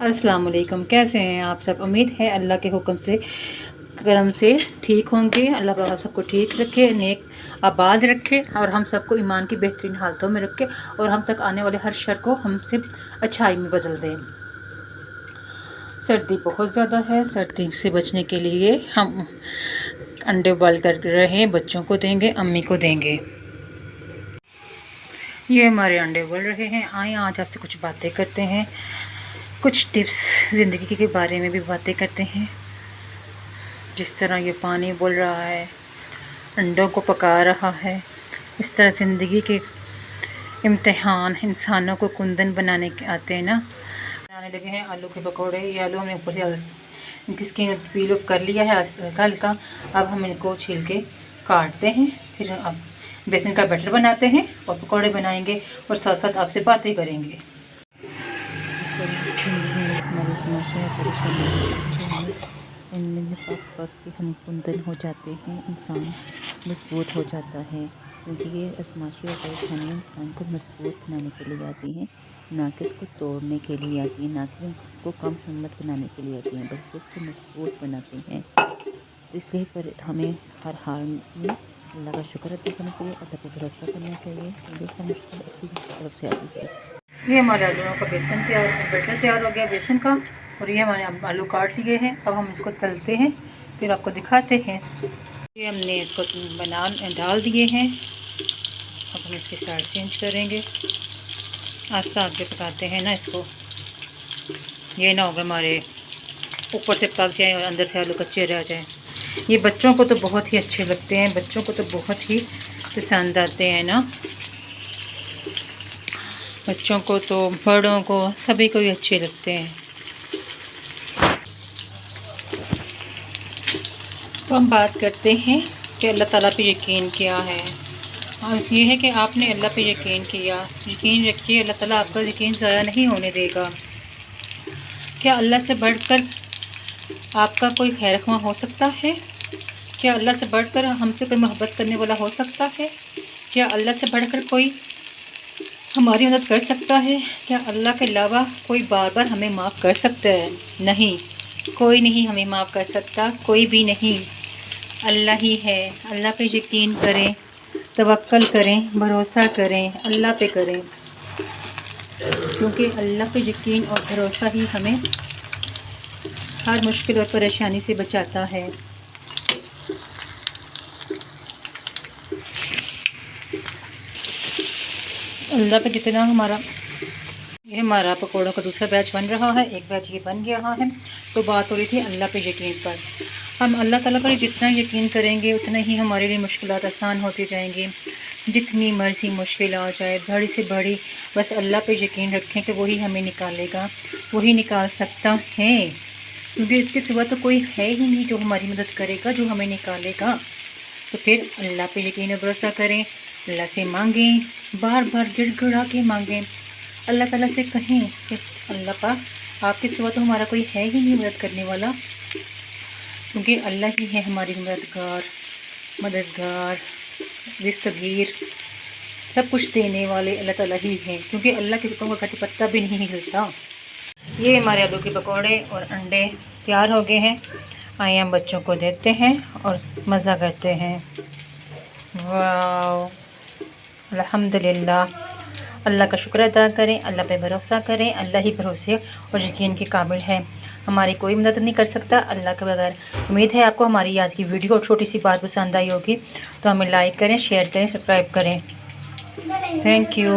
अस्सलाम वालेकुम। कैसे हैं आप सब? उम्मीद है अल्लाह के हुक्म से करम से ठीक होंगे। अल्लाह पाक आप सबको ठीक रखे, नेक आबाद रखे और हम सबको ईमान की बेहतरीन हालतों में रखे और हम तक आने वाले हर शर को हमसे अच्छाई में बदल दें। सर्दी बहुत ज़्यादा है। सर्दी से बचने के लिए हम अंडे उबाल कर रहे हैं, बच्चों को देंगे, अम्मी को देंगे। ये हमारे अंडे उबल रहे हैं। आए आज आपसे कुछ बातें करते हैं, कुछ टिप्स ज़िंदगी के बारे में भी बातें करते हैं। जिस तरह ये पानी उबल रहा है, अंडों को पका रहा है, इस तरह ज़िंदगी के इम्तिहान इंसानों को कुंदन बनाने के आते हैं ना। बनाने लगे हैं आलू के पकौड़े। ये आलू हमने ऊपर से इनकी स्किन पील ऑफ कर लिया है हल्का हल्का। अब हम इनको छील के काटते हैं, फिर अब बेसन का बैटर बनाते हैं और पकौड़े बनाएंगे और साथ साथ आपसे बातें करेंगे। जिस तरह हमारे समस्या परेशानी इनमें पक पक के हम कुंदन हो जाते हैं, इंसान मजबूत हो जाता है। क्योंकि ये आजमाइशी और परेशानी इंसान को मजबूत बनाने के लिए आती हैं, ना कि उसको तोड़ने के लिए आती है, ना कि उसको कम हिम्मत बनाने के लिए आती हैं, बल्कि उसको मजबूत बनाती हैं। तो इसलिए पर हमें हर हाल में अल्लाह का शुक्र अदा करना चाहिए, अल्लाह पर भरोसा करना चाहिए। देखना मुश्किल उसकी तरफ से आती है। ये हमारे आलूओं का बेसन बैटर तैयार हो गया बेसन का, और ये हमारे आलू काट लिए हैं। अब हम इसको तलते हैं, फिर आपको दिखाते हैं। ये हमने इसको डाल दिए हैं। अब हम इसकी साइड चेंज करेंगे, आस्ता आगे पकाते हैं ना इसको। ये ना होगा हमारे ऊपर से पक जाए और अंदर से आलू कच्चे रह जाए। ये बच्चों को तो बहुत ही अच्छे लगते हैं, बच्चों को तो बहुत ही पसंद आते हैं ना। बच्चों को तो, बड़ों को, सभी को ही अच्छे लगते हैं। तो हम बात करते हैं कि अल्लाह ताला पे यकीन क्या है। और ये है कि आपने अल्लाह पे यकीन किया, यकीन रखिए, अल्लाह ताला आपका यकीन ज़ाया नहीं होने देगा। क्या अल्लाह से बढ़कर आपका कोई खैरख्वा हो सकता है? क्या अल्लाह से बढ़कर हमसे कोई मोहब्बत करने वाला हो सकता है? क्या अल्लाह से बढ़कर कोई हमारी मदद कर सकता है? क्या अल्लाह के अलावा कोई बार बार हमें माफ़ कर सकता है? नहीं, कोई नहीं हमें माफ़ कर सकता, कोई भी नहीं। अल्लाह ही है। अल्लाह पे यकीन करें, तवक्कल करें, भरोसा करें, अल्लाह पे करें, क्योंकि अल्लाह पे यकीन और भरोसा ही हमें हर मुश्किल और परेशानी से बचाता है। अल्लाह पे जितना ये हमारा पकौड़ों का दूसरा बैच बन रहा है, एक बैच ये बन गया है। तो बात हो रही थी अल्लाह पे यकीन पर। हम अल्लाह ताला पर जितना यकीन करेंगे उतना ही हमारे लिए मुश्किलात आसान होती जाएंगी। जितनी मर्ज़ी मुश्किल आ जाए, बड़ी से बड़ी, बस अल्लाह पे यकीन रखें कि वही हमें निकालेगा, वही निकाल सकता है। क्योंकि इसके सिवा तो कोई है ही नहीं जो हमारी मदद करेगा, जो हमें निकालेगा। तो फिर अल्लाह पे यकीन और भरोसा करें, अल्लाह से मांगें, बार बार गिड़गिड़ा के मांगें। अल्लाह ताला से कहें कि अल्लाह पाक आपके सिवा तो हमारा कोई है ही नहीं मदद करने वाला, क्योंकि अल्लाह ही है हमारी मददगार, रिज़्क़गीर, सब कुछ देने वाले अल्लाह ताला ही हैं। क्योंकि अल्लाह के हुक्म का कटी पत्ता भी नहीं हिलता। ये हमारे आलू के पकौड़े और अंडे तैयार हो गए हैं। आइए हम बच्चों को देते हैं और मज़ा करते हैं। वाह, अल्हम्दुलिल्लाह। अल्लाह का शुक्र अदा करें, अल्लाह पे भरोसा करें। अल्लाह ही भरोसे और यकीन के काबिल है, हमारी कोई मदद नहीं कर सकता अल्लाह के बगैर। उम्मीद है आपको हमारी आज की वीडियो और छोटी सी बात पसंद आई होगी। तो हमें लाइक करें, शेयर करें, सब्सक्राइब करें। Thank you.